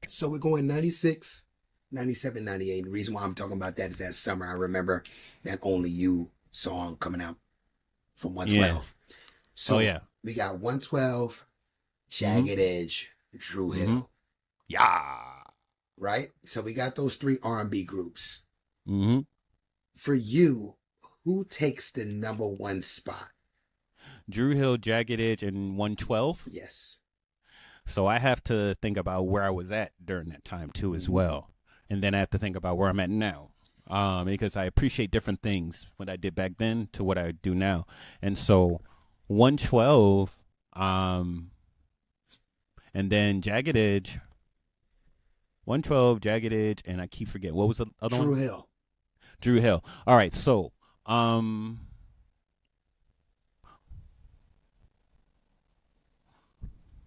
So we're going 96, 97, 98. The reason why I'm talking about that is that summer I remember that Only You song coming out from Yeah. 112. Oh So yeah. we got 112, Mm-hmm. Jagged Edge, Dru Mm-hmm. Hill, Yeah. right? So we got those three R&B groups. Mm-hmm. For you, who takes the number one spot? Dru Hill, Jagged Edge, and 112. Yes. So I have to think about where I was at during that time too, as Mm-hmm. well, and then I have to think about where I'm at now, because I appreciate different things what I did back then to what I do now, and so 112, and then Jagged Edge, 112, Jagged Edge, and I keep forgetting what was the other Dru one? Hill. Dru Hill. All right, so um,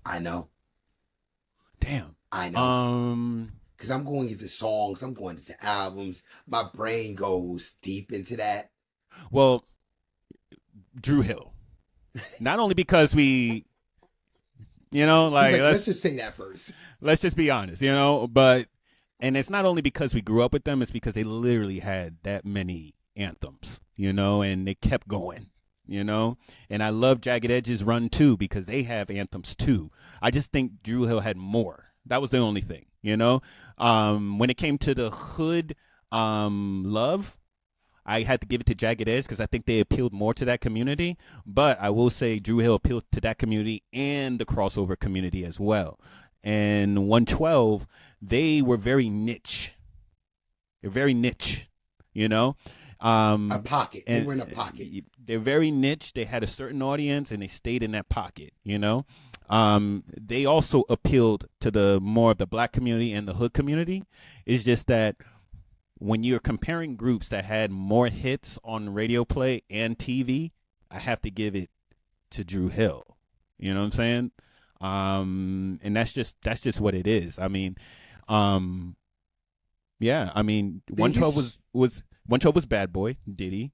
I know. damn, I know. um, Because I'm going into songs, I'm going into albums. My brain goes deep into that. well, Dru Hill. Not only because we, He's like like, let's just say that first. let's just be honest, but and it's not only because we grew up with them, it's because they literally had that many anthems, and they kept going, and I love Jagged Edge's run too because they have anthems too. I just think Dru Hill had more. That was the only thing, when it came to the hood love, I had to give it to Jagged Edge because I think they appealed more to that community. But I will say Dru Hill appealed to that community and the crossover community as well. And 112, they were very niche. They're very niche, you know. A Um, pocket. They and were in a pocket. they're very niche. They had a certain audience, and they stayed in that pocket. They also appealed to the more of the black community and the hood community. It's just that when you're comparing groups that had more hits on radio play and TV, I have to give it to Dru Hill. You know what I'm saying? And that's just what it is. I mean, um, yeah. I mean, 112 Biggest. was Bad Boy Diddy.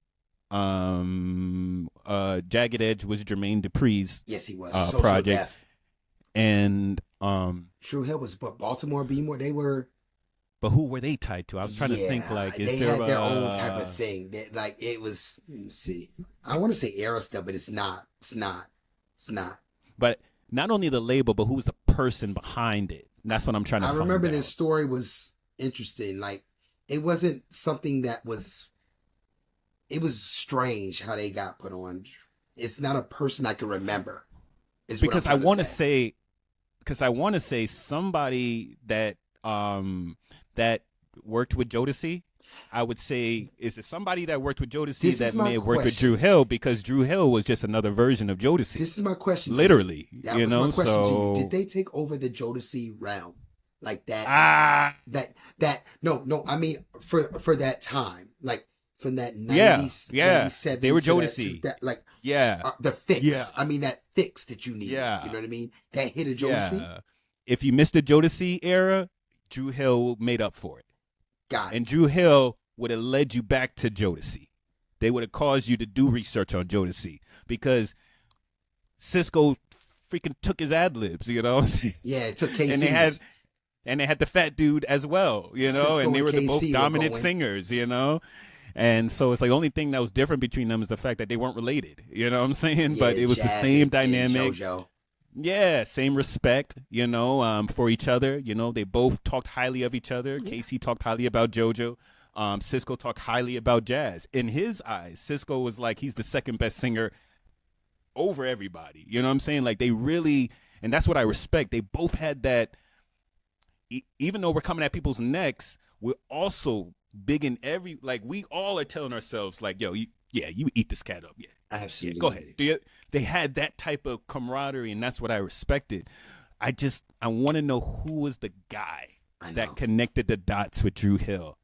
Jagged Edge was Jermaine Dupri's Yes, he was. So project, deaf. and Dru Hill was but Baltimore, Beemore. They were, but who were they tied to? I was trying to think. yeah, Like, is they there had their own type of thing. Like, it was, let me see. I want to say era stuff, but it's not. It's not. It's not. but not only the label, but who's the person behind it? And that's what I'm trying to I find remember this out. story was interesting. Like, it wasn't something it was strange how they got put on. It's not a person I can remember, is what I'm Because I trying to want to say. say, because I want to say somebody that worked with Jodeci. I would say, is it somebody that worked with Jodeci This is that my may have worked with Dru question. Hill? Because Dru Hill was just another version of Jodeci, This is my question to you. literally. That was my question to you. Did So they take over the Jodeci realm like that? ah, No. I mean, for that time, like from that yeah, 90s, yeah, they 97 were to Jodeci. that, like Yeah, the yeah, fix. I mean, that fix that you needed. You yeah, know what I mean? That hit of Jodeci. yeah. If you missed the Jodeci era, Dru Hill made up for it. Got it. And Dru Hill would have led you back to Jodeci. They would have caused you to do research on Jodeci because Cisco freaking took his ad libs, Yeah, it took and they had KC's. the fat dude as well, Cisco and they and were the both KC were dominant going. singers. And so it's like the only thing that was different between them is the fact that they weren't related. You know what I'm saying? But Yeah, it was the Jazz same and dynamic. JoJo. Yeah, same respect, for each other. They both talked highly of each other. Yeah. Casey talked highly about JoJo. Cisco talked highly about Jazz. In his eyes, Cisco was like he's the second best singer over everybody. You know what I'm saying? Like they really, and that's what I respect. They both had that. Even though we're coming at people's necks, we're also big in every. Like we all are telling ourselves, like, yo, you eat this cat up, yeah. Yeah, go ahead. Absolutely. They had that type of camaraderie, and that's what I respected. I want to know who was the guy I that know. connected the dots with Dru Hill.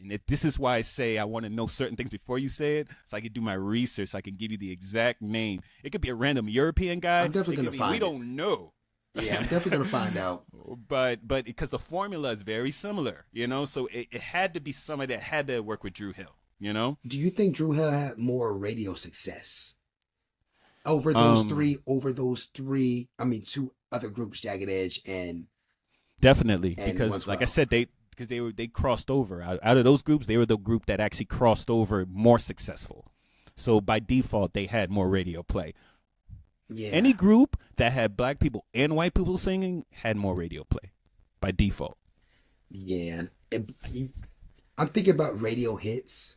And this is why I say I want to know certain things before you say it, so I can do my research, so I can give you the exact name. It could be a random European guy. I'm definitely It gonna could be, find we it. don't know. Yeah, I'm definitely gonna find out. But because the formula is very similar, so it had to be somebody that had to work with Dru Hill. Do you think Dru Hill had more radio success over those Um, three? Over those three, I mean, two other groups, Jagged Edge and Definitely, and because like I 112. said, they crossed over. Out of those groups, they were the group that actually crossed over more successful. So by default, they had more radio play. Yeah. Any group that had black people and white people singing had more radio play by default. Yeah. I'm thinking about radio hits,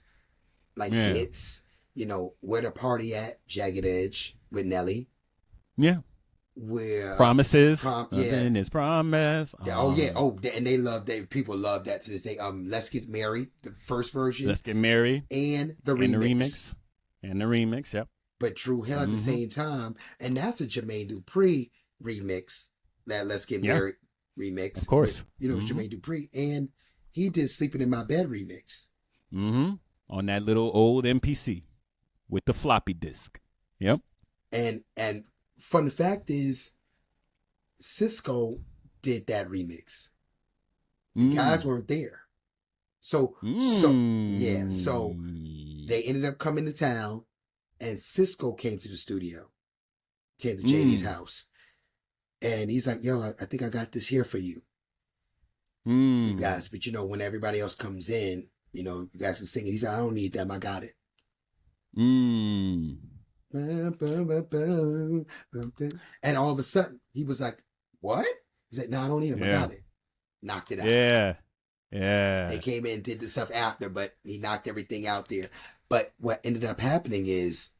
like hits. You know, Where the Party At, Jagged Edge with Nelly. Yeah. Where Promises. yeah. Nothing is promise. Oh yeah. Oh, and they love that. People love that to this day. Let's Get Married, the first version. Let's Get Married. And the remix. And the remix, yep. But Dru Hill at the same time, and that's a Jermaine Dupri remix. That Let's Get Married remix, of course. With, Jermaine Dupri, and he did Sleeping in My Bed remix. On that little old MPC with the floppy disk. Yep. And fun fact is, Cisco did that remix. The guys weren't there, so they ended up coming to town. And Cisco came to the studio, came to JD's house. And he's like, yo, I think I got this here for you. You guys, but when everybody else comes in, you guys can sing it. He's like, I don't need them. I got it. And all of a sudden, he was like, what? He's like, no, I don't need them. I got it. Knocked it out. Yeah. They came in and did the stuff after, but he knocked everything out there. But what ended up happening is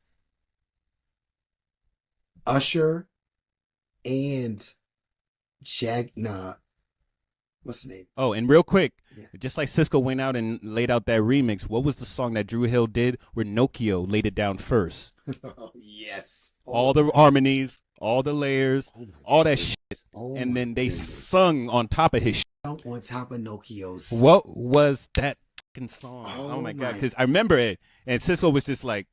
Usher and what's the name? Oh, and real quick, just like Cisco went out and laid out that remix, what was the song that Dru Hill did where Nokia laid it down first? Oh, yes. All the harmonies, all the layers, all that shit. And then they sung on top of his shit. On top of Nokia's. What was that fucking song? Oh my God. Because I remember it. And Cisco was just like,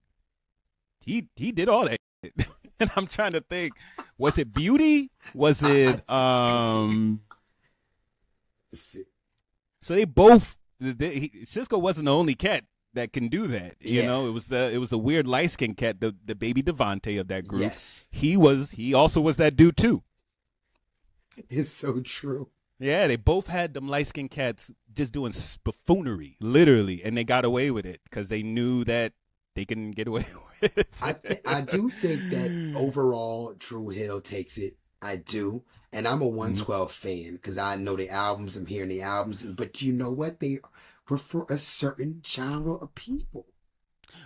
he did all that shit. And I'm trying to think, was it Beauty? Was it, so they both, Cisco wasn't the only cat that can do that. You know, it was the weird light-skinned cat, the baby Devante of that group. Yes. He also was that dude too. It's so true. Yeah, they both had them light-skinned cats just doing buffoonery, literally, and they got away with it because they knew that they can get away with it. I do think that overall Dru Hill takes it. I do. And I'm a 112 fan because I know the albums. I'm hearing the albums. But you know what? They were for a certain genre of people.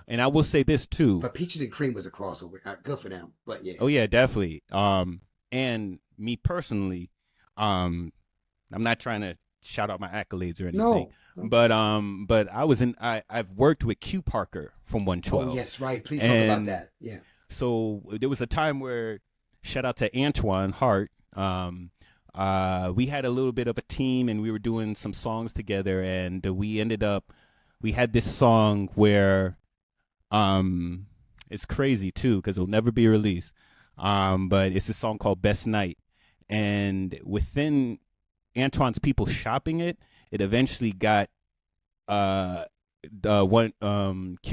And I will say this, too. But Peaches and Cream was a crossover. Good for them. But yeah. Oh, yeah, definitely. And me personally, I'm not trying to shout out my accolades or anything. No. But I've worked with Q Parker from 112. Oh, yes, right. Please talk about that. Yeah. So there was a time where, shout out to Antoine Hart, we had a little bit of a team and we were doing some songs together, and we had this song where it's crazy too because it'll never be released, but it's a song called Best Night, and within Antoine's people shopping it eventually got Q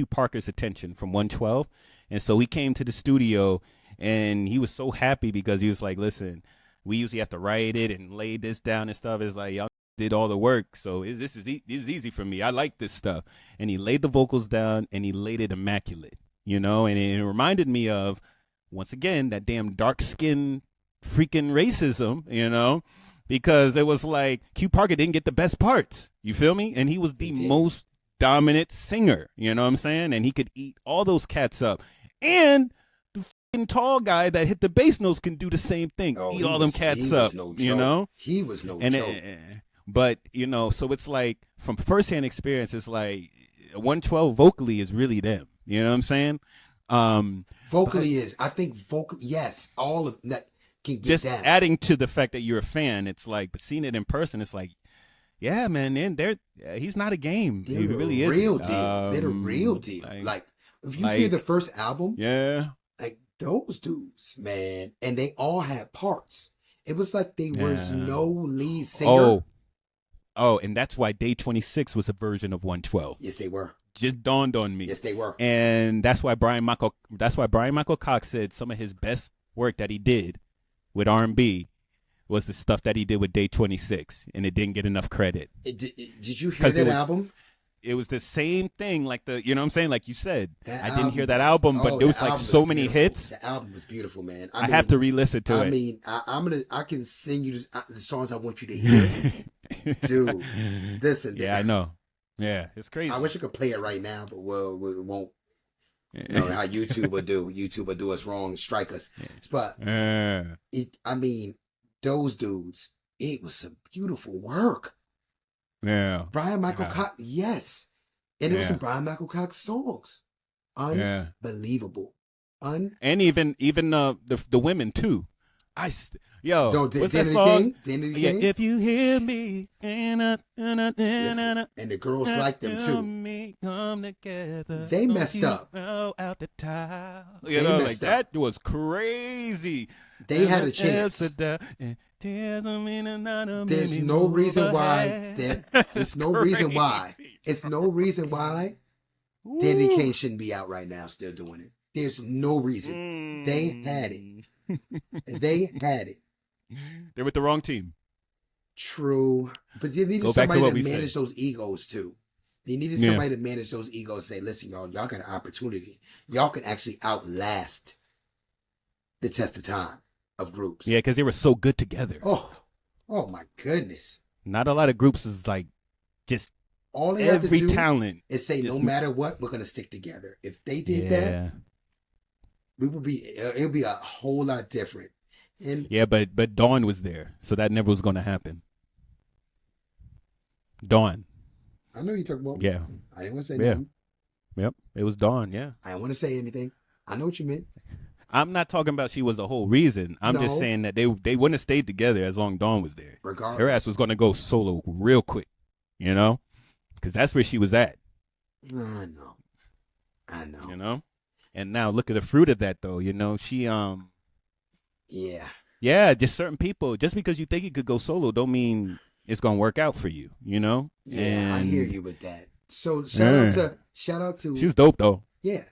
Parker's attention from 112, and so he came to the studio and he was so happy because he was like, listen, we usually have to write it and lay this down and stuff. It's like, y'all did all the work, so this is easy for me. I like this stuff. And he laid the vocals down and he laid it immaculate, and it reminded me of, once again, that damn dark skin freaking racism, because it was like Q Parker didn't get the best parts. You feel me? And he was the most dominant singer, you know what I'm saying? And he could eat all those cats up. And the fucking tall guy that hit the bass notes can do the same thing. Eat all them cats up, He was no joke. But, so it's like, from firsthand experience, it's like 112 vocally is really them. You know what I'm saying? I think yes, all of that can get just down. Adding to the fact that you're a fan, it's like, but seeing it in person, it's like, yeah, man, he's not a game. He really is. Real deal. They're the real deal. Like if you hear the first album, like those dudes, man, and they all had parts. It was like there was no lead singer. Oh, and that's why Day 26 was a version of 112. Yes, they were. Just dawned on me. Yes, they were. And that's why Brian Michael Cox said some of his best work that he did with R&B was the stuff that he did with Day 26, and it didn't get enough credit. Did you hear that album? It was the same thing, like you know what I'm saying? Like you said, I didn't hear that was- album, but there was the like album so was many beautiful. hits. The album was beautiful, man. I have to re-listen to it. I mean, I can sing you the songs I want you to hear, dude. Listen, Yeah, I know. Yeah, it's crazy. I wish I could play it right now, but we won't. You know how YouTube will do. YouTube will do us wrong and strike us. But I mean, those dudes. It was some beautiful work. Yeah. Brian Michael Cox, yes. And it was some Brian Michael Cox songs. Unbelievable. And even the women too. What's that song? King? If you hear me, and the girls like them too. Come together. They messed up. Out the tile. They messed up. That was crazy. They had a chance. There's no reason why. There's no reason why. It's no reason why Danny Kane shouldn't be out right now still doing it. There's no reason. They had it. They had it. They're with the wrong team. True. But they needed somebody to manage those egos too. They needed somebody to manage those egos and say, listen, y'all got an opportunity. Y'all can actually outlast the test of time of groups. Yeah, because they were so good together. Oh my goodness. Not a lot of groups is like just all they have to do talent is say, no matter what, we're gonna stick together. If they did that, it would be a whole lot different. And but Dawn was there, so that never was gonna happen. Dawn. I know you're talking about. Yeah. I didn't want to say nothing. Yep. It was Dawn, yeah. I didn't want to say anything. I know what you meant. I'm not talking about she was the whole reason. I'm just saying that they wouldn't have stayed together as long as Dawn was there. Regardless. Her ass was going to go solo real quick, you know? Because that's where she was at. I know. You know? And now look at the fruit of that, though. You know, she, Yeah, just certain people. Just because you think you could go solo don't mean it's going to work out for you, you know? Yeah, I hear you with that. So shout out to she was dope, though. Yeah.